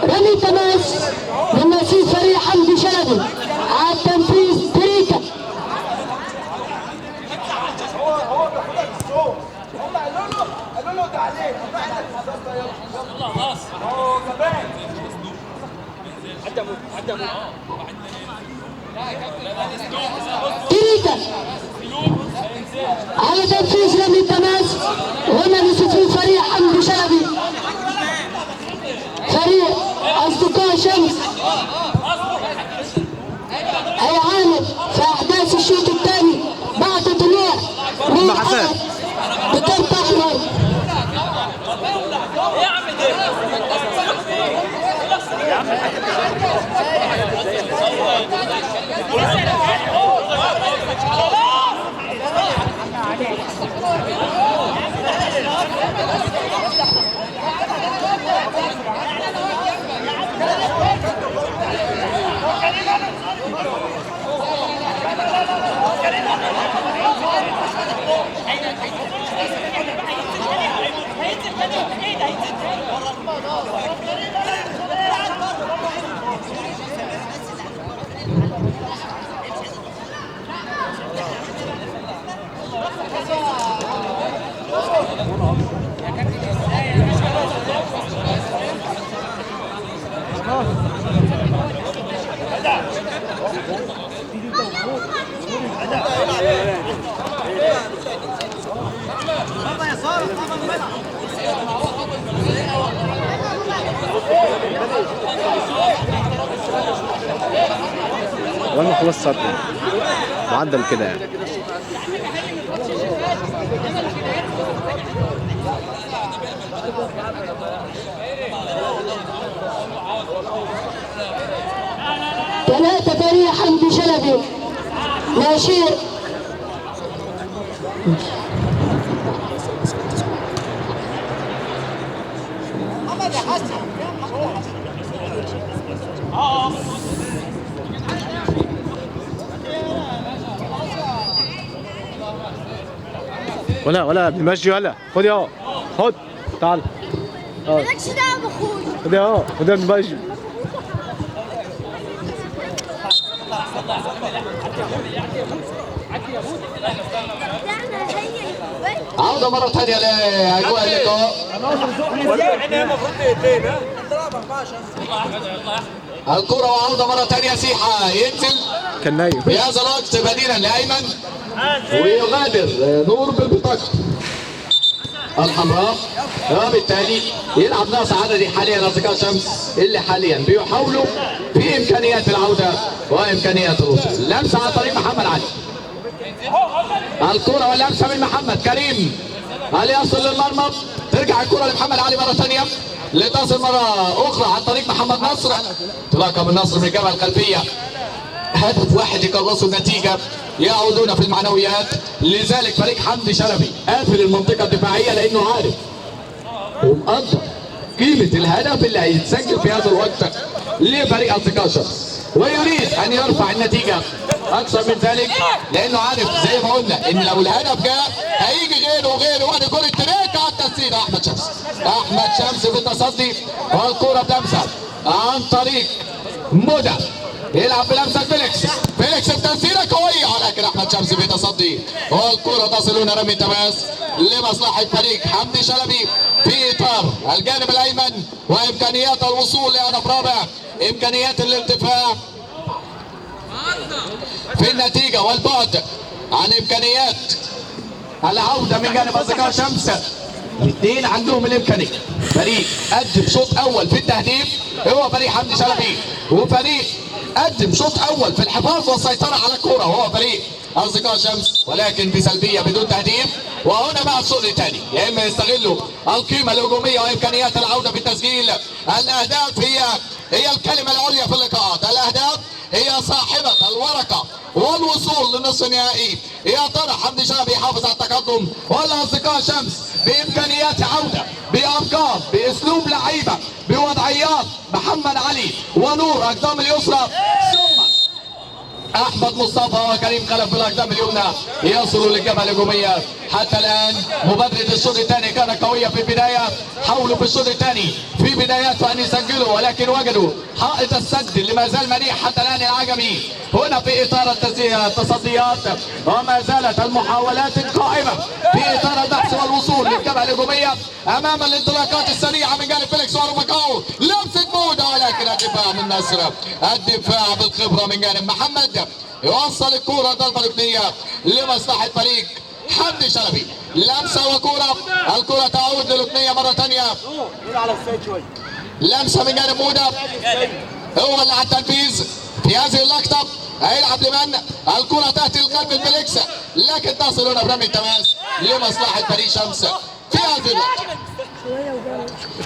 رمي تماس من نصيب فريق حمدي شلبي على التنفيذ تريكا. تريكا على تنفيذ رمي التماس هنا لصفوف فريق حمدي شلبي. فريق اصدقاء شمس هيعاند في احداث الشوط الثاني بعد طلوع نور عوض بكارت احمر. وانا خلاص صرت معدل كده يعني. ثلاثة فريق حمدي شلبي ناشئ ولا بنمشي ولا خد يا خد تعال مالكش دعوه باخويا. خد يا خد يا بنمشي. عودة مرة ثانية لأجواء اللقاء. الكرة وعودة مرة ثانية. سيحة ينزل كان نايم في هذا الوقت بديلا لأيمن ويغادر نور بالبطاقة الحمراء، وبالتالي يلعب ناقص عددي حاليا اصدقاء شمس اللي حاليا بيحاولوا في امكانيات العوده وامكانيات الوصول. لمسه عن طريق محمد علي. الكره واللمسه من محمد كريم. هل يصل للمرمى؟ ترجع الكره لمحمد علي مره ثانيه لتصل مره اخرى عن طريق محمد نصر. انطلاقه من نصر من الجبهه الخلفيه. هدف واحد يقلصوا النتيجه، يعودون في المعنويات. لذلك فريق حمدي شلبي قافل المنطقه الدفاعيه لانه عارف ومقدر قيمة الهدف اللي هيتسجل في هذا الوقت لفريق أصدقاء شمس، ويريد أن يرفع النتيجة أكثر من ذلك، لأنه عارف زي ما قلنا إن لو الهدف جاء هيجي غيره وغيره، وادي كرة تريكة على التسديد. أحمد شمس، أحمد شمس في التصدي، والكرة بلمسة عن طريق مودة، يلعب بلمسة فيليكس، فيليكس التسديدة قوية، ولكن أحمد شمس في تصدي، والكرة تصل هنا رمي تماس لمصلحة فريق حمدي شلبي في إطار الجانب الأيمن، وإمكانيات الوصول لهدف رابع، إمكانيات الارتفاع في النتيجة والبعد عن إمكانيات العودة من جانب أصدقاء شمس. الاثنين عندهم الإمكانية. فريق قدم شوط أول في التهديف هو فريق حمدي شلبي، وفريق قدم شوط أول في الحفاظ والسيطرة على الكرة هو فريق أصدقاء شمس، ولكن بسلبية بدون تهديف. وهنا بقى الشوط الثاني، يا إما يستغلوا القيمة الهجومية وإمكانيات العودة في التسجيل. الأهداف هي الكلمة العليا في اللقاءات، الأهداف هي صاحبة الورقة والوصول للنصف النهائي. يا ترى حمدي شلبي يحافظ على التقدم ولا أصدقاء شمس بإمكانيات عودة، بأفكار، بأسلوب لعيبة، بوضعيات محمد علي ونور أقدام اليسرى، ثم احمد مصطفى وكريم خلف بالاقدام اليمنى يصلوا للجبهه الهجوميه. حتى الان مبادره الشوط الثاني كانت قويه في البدايه، حاولوا في الشوط الثاني في بداياته ان يسجلوا، ولكن وجدوا حائط السد اللي ما زال مليء حتى الان العجمي هنا في اطار التصديات، وما زالت المحاولات القائمه في اطار البحث والوصول للجبهه الهجوميه امام الانطلاقات السريعه من جانب فيليكس ورمكاو، لمسه موده، ولكن الدفاع من نصر، الدفاع بالخبره من جانب محمد يوصل الكرة ضربة ركنية لمصلحة فريق حمدي شلبي. لمسة وكرة، الكرة تعود للركنية مرة ثانية، لمسة من جانب مودة هو اللي على التنفيذ في هذه اللقطة. هيلعب لمن؟ الكرة تأتي لقلب الفليكس، لكن تصل هنا برمي التماس لمصلحة فريق شمس في هذه اللقطة.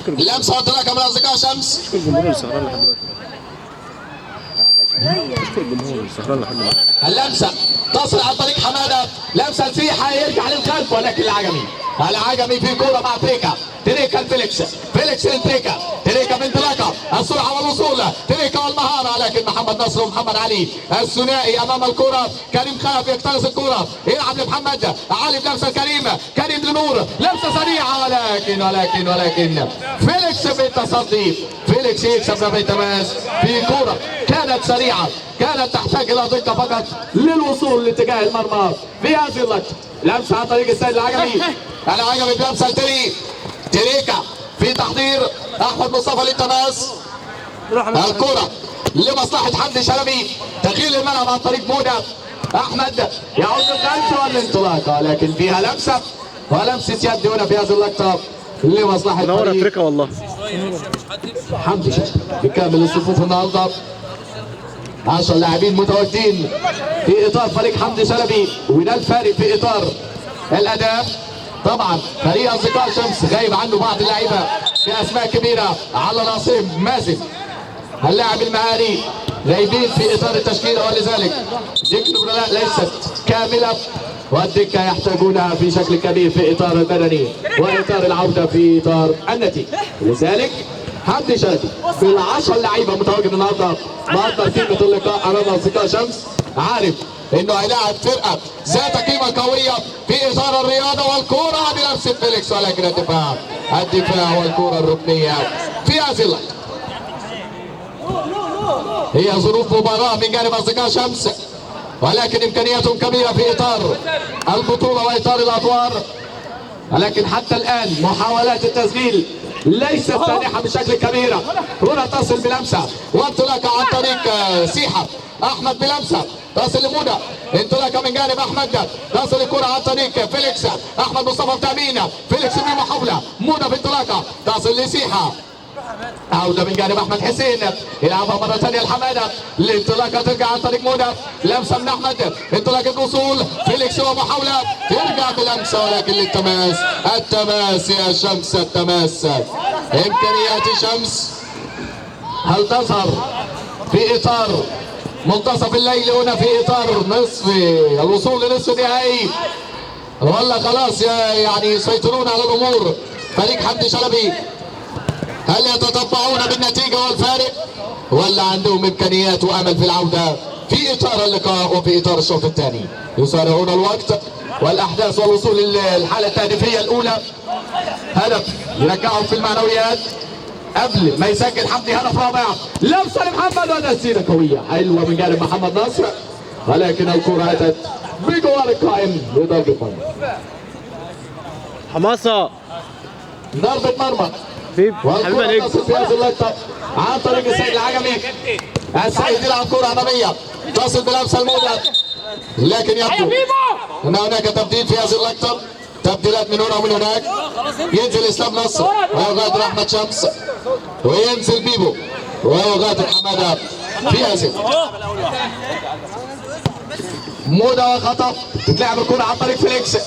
لمسة وانطلاقة من أصدقاء شمس. اللمسه تصل عن طريق حماده، لمسه سيحه يرجع للخلف، ولكن العجمي في كوره مع تريكا الفيليكس، فيليكس تريكا بانطلاقه، السرعه والوصول، تريكا والمهاره، لكن محمد نصر ومحمد علي الثنائي امام الكره. كريم خلف يقتنص الكره، يلعب لمحمد علي بلمسه كريم لنور، لمسه سريعه، ولكن فيليكس بالتصدي، فيليكس يكسب رمي تماس في كوره كانت سريعه، كانت تحتاج الى دقه فقط للوصول لاتجاه المرمى في هذه اللقطه. لمسه عن طريق السيد العجمي بلمسه تريكا في تحضير احمد مصطفى للتماس، الكره لمصلحه حمدي شلبي، تغيير الملعب عن طريق موده. احمد يعود الخلف والانطلاقه، لكن فيها لمسه يد هنا في هذه اللقطه لمصلحه تريكا والله حمدي شلبي. بكامل الصفوف النهارده 10 لاعبين متواجدين في اطار فريق حمدي شلبي، وده الفارق في اطار الاداء. طبعا فريق اصدقاء شمس غايب عنه بعض اللعيبه باسماء كبيره، على راسهم مازن اللاعب المهاري، غايبين في اطار التشكيله، ولذلك دكه البدلاء ليست كامله، والدكه يحتاجونها في شكل كبير في اطار البدني واطار العوده في اطار النتيجه. لذلك حمدي شلبي بال10 لعيبه متواجد النهارده مع ترتيبه اللقاء امام اصدقاء شمس، عارف انه هيلاعب فرقه ذات قيمه قويه في اطار الرياضه، والكره بنفس فيليكس، ولكن الدفاع والكره الركنيه في هذه اللقطه. هي ظروف مباراه من جانب اصدقاء شمس، ولكن امكانياتهم كبيره في اطار البطوله واطار الادوار، ولكن حتى الان محاولات التسجيل ليست سانحه بشكل كبير. هنا تصل بلمسه وانطلاقه عن طريق سيحه، احمد بلمسه تصل لموده، انطلاقه من جانب احمد، تصل الكره عن طريق فيليكس، احمد مصطفى بتامين، فيليكس بمحاوله، موده في انطلاقه تصل لسيحه، عودة من جانب احمد حسين، يلعبها مرة ثانية لحمادة، الانطلاقة ترجع عن طريق مودة، لمسة من احمد، انطلاقة وصول، فيليكس ومحاولة، ترجع بلمسة، ولكن التماس يا شمس، التماس. امكانيات شمس هل تظهر في اطار منتصف الليل هنا في اطار نصف الوصول لنصف النهائي، ولا خلاص يعني يسيطرون على الامور فريق حمدي شلبي؟ هل يتتبعون بالنتيجة والفارق ولا عندهم إمكانيات وأمل في العودة في إطار اللقاء وفي إطار الشوط الثاني؟ يسارعون الوقت والأحداث والوصول للحالة التهديفية الأولى. هدف يرجعهم في المعنويات قبل ما يسجل حمدي هدف رابع. لمسة لمحمد وتسديدة قوية حلوة من جانب محمد نصر، ولكن الكرة أتت بجوار القائم لضربة مرمى. حماسه ضربة مرمى حبيبي والكرة تصل في هذه اللقطة عن طريق السيد العجمي. السيد يلعب كرة أمامية تصل بلمسة المودة، لكن يبدو أن هناك تبديل في هذه اللقطة. تبديلات من هنا ومن هناك. ينزل اسلام نصر ويغادر احمد شمس وينزل بيبو ويغادر حماده في اسف. مودا وخطف تتلعب الكرة عن طريق فيليكس.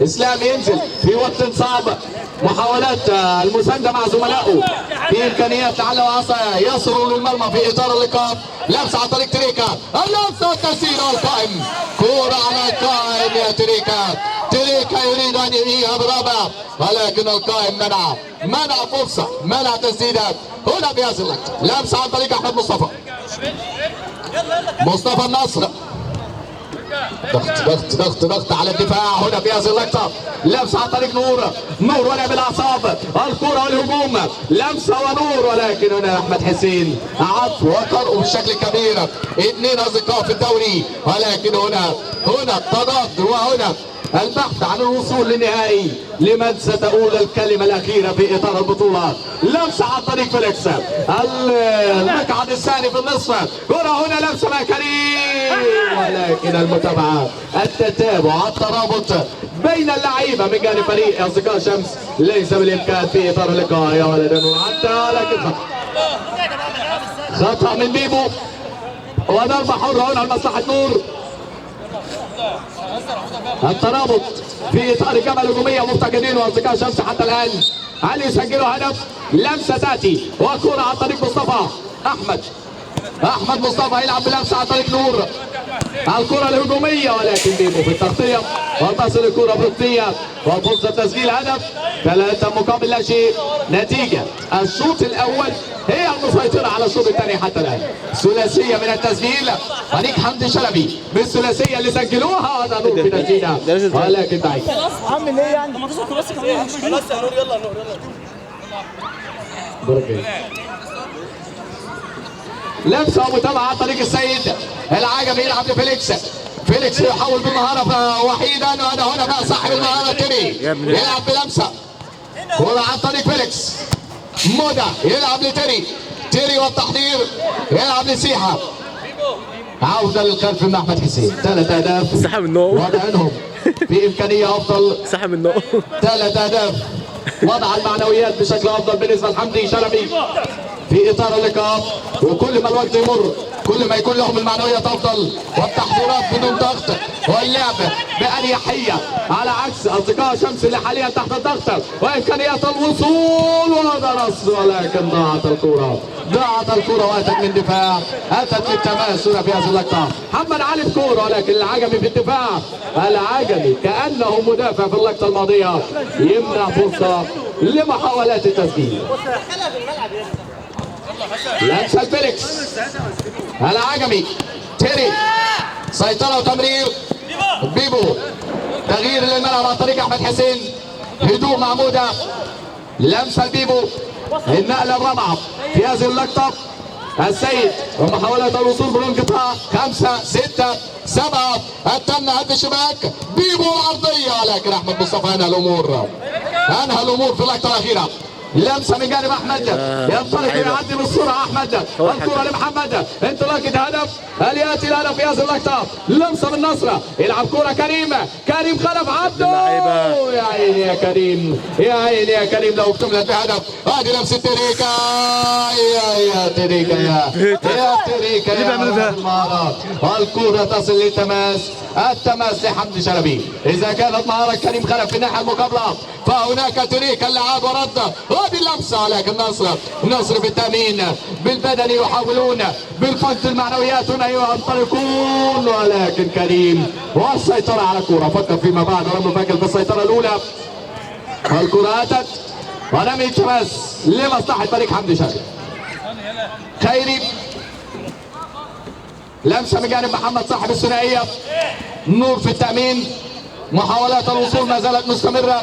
اسلام ينزل في وقت صعب، محاولات المساندة مع زملائه في امكانيات لعل وعسى يصلوا للمرمى في اطار اللقاء. لمسة عن طريق تريكا، اللمسة والتسديد والقائم. كرة على القائم يا تريكا. تريكا يريد ان ينهيها برابع ولكن القائم منع فرصة، منع تسديدات هنا في هذه اللقطة. لمسة عن طريق احمد مصطفى النصر. ضغط على الدفاع هنا في هذه اللقطة. لمسة عن طريق نور ولا بالاعصاب الكرة والهجوم. لمسة ونور ولكن هنا احمد حسين عطف وقرأ بشكل كبير. اثنين اصدقاء في الدوري ولكن هنا التضاد وهنا البحث عن الوصول للنهائي لمن ستؤول الكلمة الأخيرة في إطار البطولة. لمسة عن طريق فيليكس، المقعد الثاني في النصف. كرة هنا لمسة مع كريم ولكن المتابعة، التتابع، الترابط بين اللعيبة من جانب فريق أصدقاء شمس ليس بالإمكان في إطار اللقاء. يا ولد حتى لكن خطأ من بيبو وضربة حرة هنا لمصلحة نور. الترابط في اطار الجبهه الهجوميه مفتقدين واصدقاء شمس حتى الان. هل يسجلوا هدف؟ لمسه تاتي وكره عن طريق مصطفى احمد مصطفى يلعب بلمسه عن طريق نور. الكره الهجوميه ولكن بيبو في التغطيه وتصل الكره بركنيه وفرصه تسجيل هدف. 3 مقابل لا شيء. نتيجه الشوط الاول هي المسيطرة على الشوط الثاني حتى الآن. ثلاثية من التسجيل فريق حمدي شلبي بالثلاثية اللي سجلوها. هذا نور في تسجيلها ولكن ضعيف. عامل ايه يعني؟ ما تسكت بس كمان. خلاص يا نور يلا بركة. لمسة ومتابعة عن طريق السيد العجمي يلعب لفيليكس يحاول بالمهارة وحيدا هنا بقى صاحب المهارة تيري يلعب بلمسة كرة عن طريق فيليكس. مودا يلعب لتيري والتحضير يلعب لسيحة. عودة للخلف من احمد حسين. 3 اهداف سحب النوم وضعهم في امكانية افضل. سحب النوم 3 اهداف وضع المعنويات بشكل افضل بالنسبة لحمدي شلبي في اطار اللقاء. وكل ما الوقت يمر كل ما يكون لهم المعنويات افضل والتحضيرات بدون ضغط واللعب باريحيه على عكس اصدقاء شمس اللي حاليا تحت الضغط وامكانيات الوصول. وهذا نصر ولكن ضاعت الكره واتت من دفاع، اتت للتماس هنا في هذه اللقطه. محمد علي بكوره ولكن العجمي في الدفاع. العجمي كانه مدافع في اللقطه الماضيه يمنع فرصه لمحاولات التسجيل. لمسة فيليكس العجمي تيري سيطرة وتمرير بيبو تغيير للملعب عن طريق احمد حسين. هدوء معمودة. لمسة بيبو النقلة الرابعة في هذه اللقطة. السيد ومحاولة الوصول بالانقطاع 5 6 7 التمنى عند الشباك. بيبو العرضية لكن احمد مصطفى انهى الامور في اللقطة الأخيرة. لمسه من جانب احمد ينطلق ويعدي بالسرعه احمد. الكره لمحمد انطلاقه هدف. هل ياتي الهدف في هذه اللقطه؟ لمسه من نصره يلعب كره كريم خلف عبده. يا عيني يا كريم لو اكتملت بهدف. هذه لمسه تريكا يا تريكا يا المهارات. الكره تصل التماس لحمدي شلبي. اذا كانت مهاره كريم خلف في الناحيه المقابله فهناك تريكا اللعاب ورد. هذه اللمسه لكن نصر بالتامين بالبدني يحاولون بالفقد المعنويات هنا ينطلقون ولكن كريم والسيطره على الكره. فكر فيما بعد ولم يفكر بالسيطره الاولى. الكره اتت ورمي التماس لمصلحه فريق حمدي شاكر. خيري لمسه من جانب محمد صاحب الثنائيه. نور في التامين. محاولات الوصول ما زالت مستمره.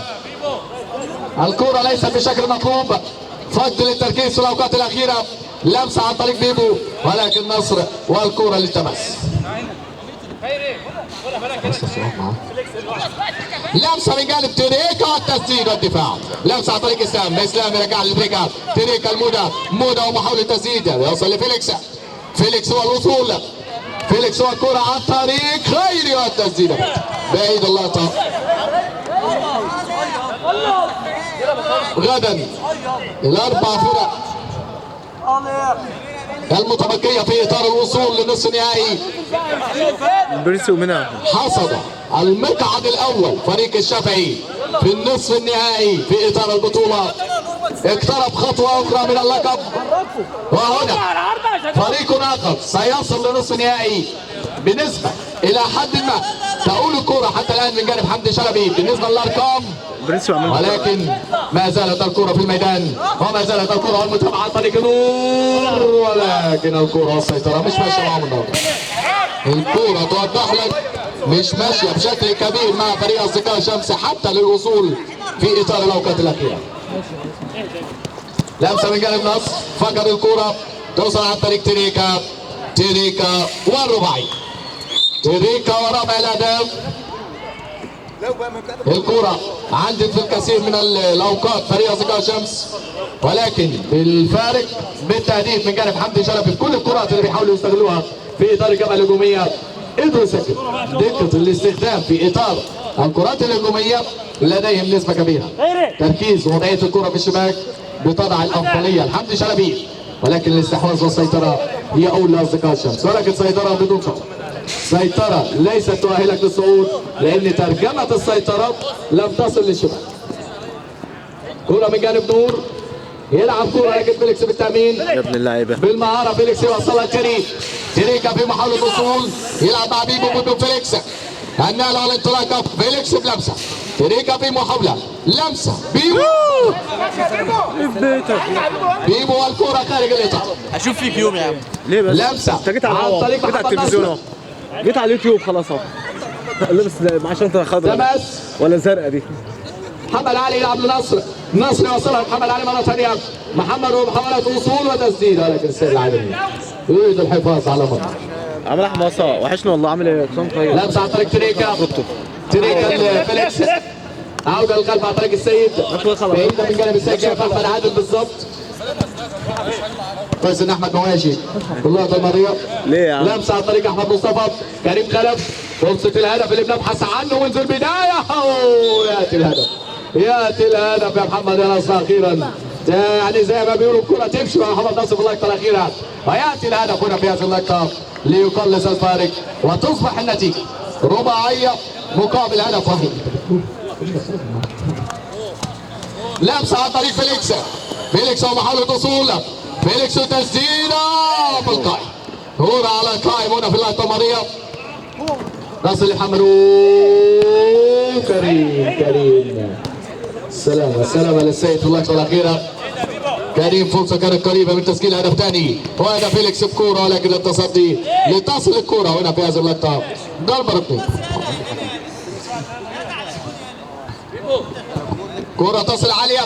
الكره ليست بشكل مطلوب. فقد للتركيز في الاوقات الاخيره. لمسه عن طريق بيبو ولكن نصر والكره للتماس. لمسه من جانب تريكا والتسديد والدفاع. لمسه عن طريق اسلام يرجع لتريكا. تريكا مودا ومحاوله تسديد يوصل لفيليكس. فيليكس هو الوصول. فيليكس هو الكره عن طريق خيري والتسديد بعيد اللقطه. غدا الاربع فرق المتبقيه في اطار الوصول لنصف النهائي. بريسي ومنى حصد المقعد الاول فريق الشافعي في النصف النهائي في اطار البطوله. اقترب خطوه اخرى من اللقب. وهنا فريق اخر سيصل لنصف النهائي بنسبه الى حد ما تؤول الكره حتى الان من جانب حمدي شلبي بالنسبه للارقام. ولكن ما زالت الكرة في الميدان وما زالت الكرة والمتابعة عن طريق نور. ولكن الكرة والسيطرة مش ماشية معهم النهارده. الكرة توضح لك مش ماشية بشكل كبير مع فريق أصدقاء شمس حتى للوصول في إطار الأوقات الأخيرة. لمسة من جانب نصر فقد الكرة توصل عن طريق تريكا والرباعي. تريكا ورابع الأهداف. الكرة عندت في الكثير من الاوقات فريق اصدقاء شمس ولكن بالفارق بالتهديف من جانب حمدي شلبي في كل الكرات اللي بيحاولوا يستغلوها في اطار الجبهه الهجوميه. قدروا يسجلوا. دقه الاستخدام في اطار الكرات الهجوميه لديهم نسبه كبيره. تركيز ووضعيه الكره في الشباك بتضع الافضليه لحمدي شلبي ولكن الاستحواذ والسيطره هي اولى لاصدقاء الشمس ولكن سيطره بدون شوط. سيطرة ليست تؤهلك للصعود لأن ترجمة السيطرة لم تصل للشباك. كرة من جانب نور يلعب كرة لكن فيليكس بالتأمين يا ابن اللعيبة بالمهارة. فيليكس يوصلها تريكا في محاولة وصول يلعب مع بيبو ضد فيليكس. النقلة والانطلاقة فيليكس بلمسة. تريكا في محاولة لمسة بيبو والكرة خارج الإطار. اشوف فيك يوم يا عم. ليه بس؟ لمسة انت جيت على عن طريق جيت على محمد التلفزيون نصر. اهو. جيت على اليوتيوب خلاص اهو. لابس مع شنطة خضراء تماس ولا زرقاء دي. محمد علي يلعب لنصر. نصر يوصلها محمد علي مرة ثانية. محمد ومحاولة وصول وتسديد ولكن السيد العالمي يريد الحفاظ على مرمى. عمل احمد مصا وحشنا والله. عامل ايه؟ حسام طيب. لمسة عن طريق تريكا فيليكس. عودة للخلف عن طريق السيد. بعيدة من جانب السيد كيف احمد عادل بالظبط. كويس ان احمد مواشي في اللقطة الماضية. ليه يا عم؟ لمسة عن طريق احمد مصطفى. كريم خلف فرصة الهدف اللي بنبحث عنه منذ البداية. ياتي الهدف يا محمد يا نصر اخيرا. يعني زي ما بيقولوا الكرة تمشي مع محمد نصر في اللقطة الأخيرة وياتي الهدف هنا في هذه اللقطة ليقلص الفارق وتصبح النتيجة رباعية مقابل هدف وحيد. لمسة عن طريق فيليكس ومحاولة وصول فيليكس وتسديدة بالقائم. كرة على القائم هنا في اللقطة الماضية. نصر لمحمد كريم سلامة للسيد في اللقطة الأخيرة. كريم فرصة كانت قريبة من تسجيل هدف ثاني وهذا فيليكس بكورة ولكن التصدي لتصل الكورة هنا في هذه اللقطة. ضربة ركنية. كرة تصل عالية.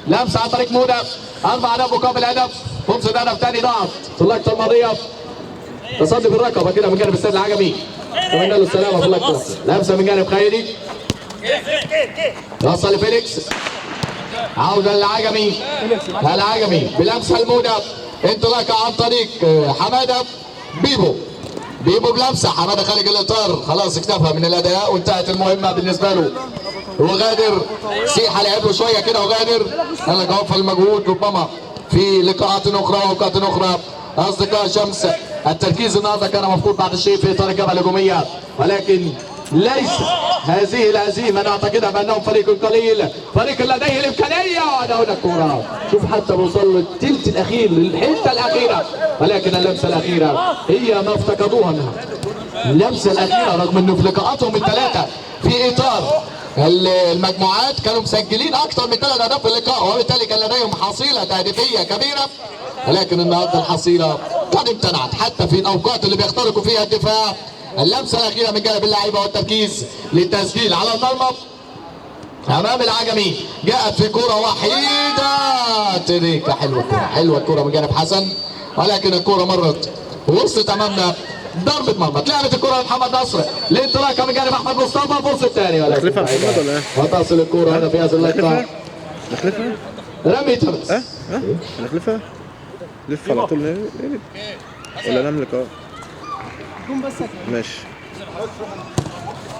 لمسة عن طريق مودا. 4 أهداف مقابل هدف. فرصة هدف ثاني ضاعت في اللقطة الماضية. تصدي بالركبة كده من جانب السيد العجمي. اتمنى له السلامة في اللقطة. لمسة من جانب خيري. وصل لفيليكس. عودة للعجمي. بلمسة المودا. انطلاقة عن طريق حمادة. بيبو بلمسة. حمادة خارج الإطار خلاص اكتفى من الأداء وانتهت المهمة بالنسبة له. وغادر سيحة لعب له شوية كده وغادر. قال لك اوفر المجهود ربما في لقاءات أخرى وأوقات أخرى. أصدقاء شمس التركيز النهارده كان مفقود بعض الشيء في إطار الجبهة الهجومية ولكن ليس هذه الهزيمة نعتقدها بأنهم فريق قليل. فريق لديه الإمكانية وأنا هنا الكورة. شوف حتى بوصل للثلث الأخير للحتة الأخيرة ولكن اللمسة الأخيرة هي ما افتقدوها منها. اللمسة الأخيرة رغم أنه في لقاءاتهم الثلاثة في إطار المجموعات كانوا مسجلين اكثر من 3 اهداف في اللقاء، وبالتالي كان لديهم حصيله تهديفيه كبيره، ولكن النهارده الحصيله قد امتنعت حتى في الاوقات اللي بيخترقوا فيها الدفاع. اللمسه الاخيره من جانب اللعيبه والتركيز للتسجيل على المرمى امام العجمي جاءت في كره وحيده. تريكا حلوه الكره من جانب حسن، ولكن الكره مرت وصلت امامنا ضربة مرمى. اتلعبت الكرة لمحمد نصر لانطلاقة من جانب احمد مصطفى، فرصة ثانية ولكن نخلفها محمد ولا ايه؟ وتصل الكرة هنا في هذا اللقاء. نخلفها؟ رمي تمس. نخلفها؟ لف على طول ولا نملك ماشي.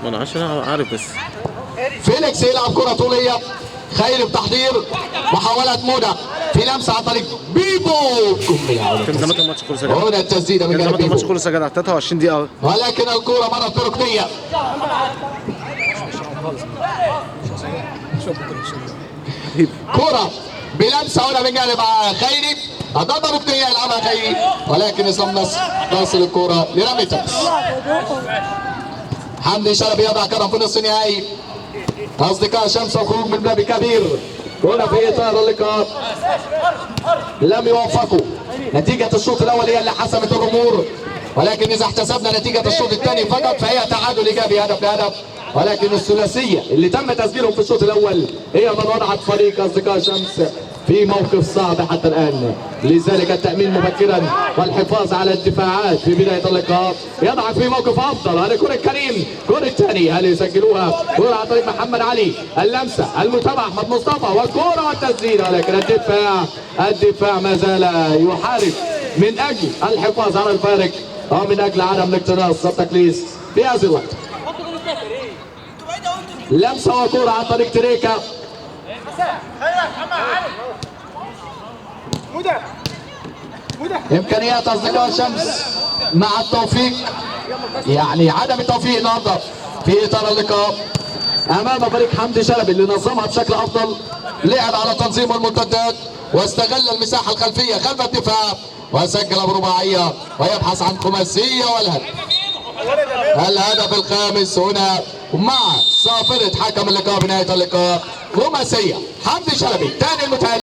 ما انا عشان عارف بس. فيليكس يلعب كرة طولية، خيري بتحضير محاولة مودة في لمسة عن طريق بيبو. كان زمان الماتش خلص يا جدع. هنا التسديدة من جانب كان زمان بيبو. الماتش خلص يا جدع 23 دقيقة، ولكن الكرة مرت بركنية. كرة بلمسة هنا من جانب خيري، ضربة ركنية يلعبها خيري، ولكن اسلام نصر تصل الكرة لرمي تمس. حمدي شلبي يضع كرة في نصف النهائي. أصدقاء شمس وخروج من باب كبير هنا في إطار اللقاء. لم يوفقوا، نتيجة الشوط الأول هي اللي حسمت الأمور، ولكن إذا احتسبنا نتيجة الشوط الثاني فقط فهي تعادل إيجابي هدف لهدف. ولكن الثلاثية اللي تم تسجيلهم في الشوط الأول هي من وضعت فريق أصدقاء شمس في موقف صعب حتى الآن، لذلك التأمين مبكرا والحفاظ على الدفاعات في بداية اللقاء يضعك في موقف أفضل. هذه كرة كريم، كرة الثانية هل يسجلوها؟ كرة عن طريق محمد علي، اللمسة المتابعة أحمد مصطفى والكرة والتسديد، ولكن الدفاع ما زال يحارب من أجل الحفاظ على الفارق ومن أجل عدم الاقتناص والتكليس في هذا الوقت. لمسة وكرة عن طريق تريكا. امكانيات اصدقاء شمس مع التوفيق، يعني عدم التوفيق النهارده في اطار اللقاء امام فريق حمدي شلبي اللي نظمها بشكل افضل، لعب على تنظيم المرتدات واستغل المساحه الخلفيه خلف الدفاع وسجل برباعيه ويبحث عن خماسيه الهدف الخامس هنا مع صافره حكم اللقاء بنهايه اللقاء. خماسيه حمدي شلبي ثاني المتأهل.